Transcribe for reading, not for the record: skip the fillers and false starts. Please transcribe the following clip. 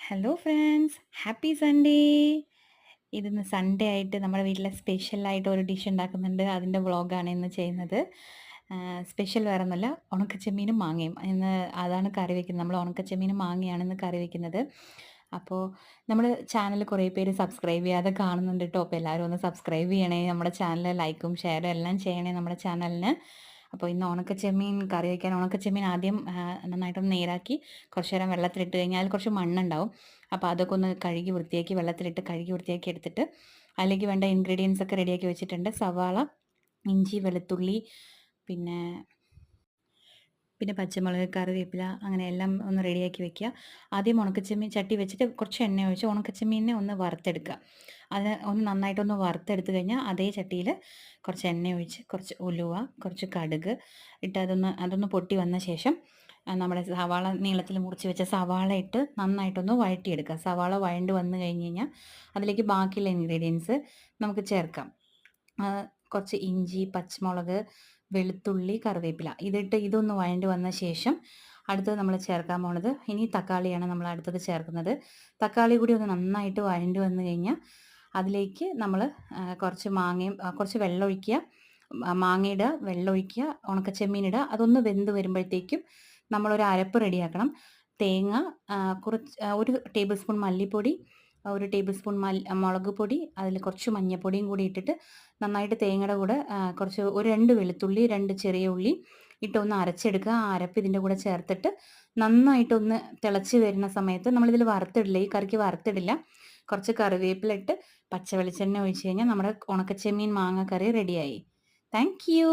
Hello friends, happy Sunday! ഇതിന്ന് Sunday ആയിട്ട് നമ്മുടെ വീട്ടിലെ സ്പെഷ്യലായിട്ട് ഒരു ഡിഷ് ഉണ്ടാക്കുന്നുണ്ട്. അതിൻ്റെ വ്ളോഗാണ് ഇന്ന് ചെയ്യുന്നത്. സ്പെഷ്യൽ വേറൊന്നുമല്ല, ഉണക്കച്ചെമ്മീനും മാങ്ങയും. ഇന്ന് അതാണ് കറി വെക്കുന്നത്. നമ്മൾ ഉണക്കച്ചെമ്മീനും മാങ്ങയാണ് ഇന്ന് കറി വെക്കുന്നത്. അപ്പോൾ നമ്മുടെ ചാനൽ കുറേ പേര് സബ്സ്ക്രൈബ് ചെയ്യാതെ കാണുന്നുണ്ട് കേട്ടോ. അപ്പോൾ എല്ലാവരും ഒന്ന് സബ്സ്ക്രൈബ് ചെയ്യണേ. നമ്മുടെ ചാനൽ ലൈക്കും ഷെയറും എല്ലാം ചെയ്യണേ നമ്മുടെ ചാനലിന്. അപ്പോൾ ഇന്ന് ഉണക്കച്ചെമ്മീൻ കറി വയ്ക്കാൻ ഉണക്കച്ചെമ്മീൻ ആദ്യം നന്നായിട്ടൊന്ന് നേരാക്കി കുറച്ച് നേരം വെള്ളത്തിലിട്ട് കഴിഞ്ഞാൽ അതിൽ കുറച്ച് മണ്ണുണ്ടാവും. അപ്പോൾ അതൊക്കെ ഒന്ന് കഴുകി വൃത്തിയാക്കി വെള്ളത്തിലിട്ട് കഴുകി വൃത്തിയാക്കി എടുത്തിട്ട് അതിലേക്ക് വേണ്ട ഇൻഗ്രീഡിയൻസ് ഒക്കെ റെഡിയാക്കി വെച്ചിട്ടുണ്ട്. സവാള, ഇഞ്ചി, വെളുത്തുള്ളി, പിന്നെ പിന്നെ പച്ചമുളക്, കറിവേപ്പില അങ്ങനെ എല്ലാം ഒന്ന് റെഡിയാക്കി വെക്കുക. ആദ്യം ഉണക്കച്ചെമ്മീൻ ചട്ടി വെച്ചിട്ട് കുറച്ച് എണ്ണ ഒഴിച്ച് ഉണക്കച്ചെമ്മീനിനെ ഒന്ന് വറുത്തെടുക്കുക. അത് ഒന്ന് നന്നായിട്ടൊന്ന് വറുത്തെടുത്ത് കഴിഞ്ഞാൽ അതേ ചട്ടിയിൽ കുറച്ച് എണ്ണ ഒഴിച്ച് കുറച്ച് ഉലുവ, കുറച്ച് കടുക് ഇട്ട് അതൊന്ന് പൊട്ടി വന്ന ശേഷം നമ്മുടെ സവാള നീളത്തിൽ മുറിച്ച് വെച്ച സവാള ഇട്ട് നന്നായിട്ടൊന്ന് വഴറ്റിയെടുക്കുക. സവാള വഴണ്ട് വന്ന് കഴിഞ്ഞ് കഴിഞ്ഞാൽ അതിലേക്ക് ബാക്കിയുള്ള ഇൻഗ്രീഡിയൻസ് നമുക്ക് ചേർക്കാം. കുറച്ച് ഇഞ്ചി, പച്ചമുളക്, വെളുത്തുള്ളി, കറിവേപ്പില ഇതൊന്ന് വഴണ്ട് വന്ന ശേഷം അടുത്തത് നമ്മൾ ചേർക്കാൻ പോണത് ഇനി തക്കാളിയാണ് നമ്മൾ അടുത്തത് ചേർക്കുന്നത്. തക്കാളി കൂടി ഒന്ന് നന്നായിട്ട് വഴണ്ട് വന്ന് കഴിഞ്ഞാൽ അതിലേക്ക് നമ്മൾ കുറച്ച് മാങ്ങയും കുറച്ച് വെള്ളം ഒഴിക്കുക. മാങ്ങ ഇടുക, വെള്ളം ഒഴിക്കുക, ഉണക്കച്ചെമ്മീൻ ഇടുക. അതൊന്ന് വെന്ത് വരുമ്പോഴത്തേക്കും നമ്മളൊരു അരപ്പ് റെഡിയാക്കണം. തേങ്ങ, കുറച്ച് 1 ടേബിൾ സ്പൂൺ മല്ലിപ്പൊടി, 1 ടേബിൾ സ്പൂൺ മുളക് പൊടി, അതിൽ കുറച്ച് മഞ്ഞൾപ്പൊടിയും കൂടി ഇട്ടിട്ട് നന്നായിട്ട് തേങ്ങയുടെ കൂടെ കുറച്ച് ഒരു 2 വെളുത്തുള്ളി, 2 ചെറിയ ഉള്ളി ഇട്ടൊന്ന് അരച്ചെടുക്കുക. ആ അരപ്പ് ഇതിൻ്റെ കൂടെ ചേർത്തിട്ട് നന്നായിട്ടൊന്ന് തിളച്ച് വരുന്ന സമയത്ത് നമ്മളിതിൽ വറുത്തിടില്ല, ഈ കറിക്ക് വറുത്തിടില്ല. കുറച്ച് കറിവേപ്പില ഇട്ട് പച്ച വെളിച്ചെണ്ണ ഒഴിച്ച് കഴിഞ്ഞാൽ നമ്മുടെ ഉണക്കച്ചെമ്മീൻ മാങ്ങ കറി റെഡിയായി. Thank you.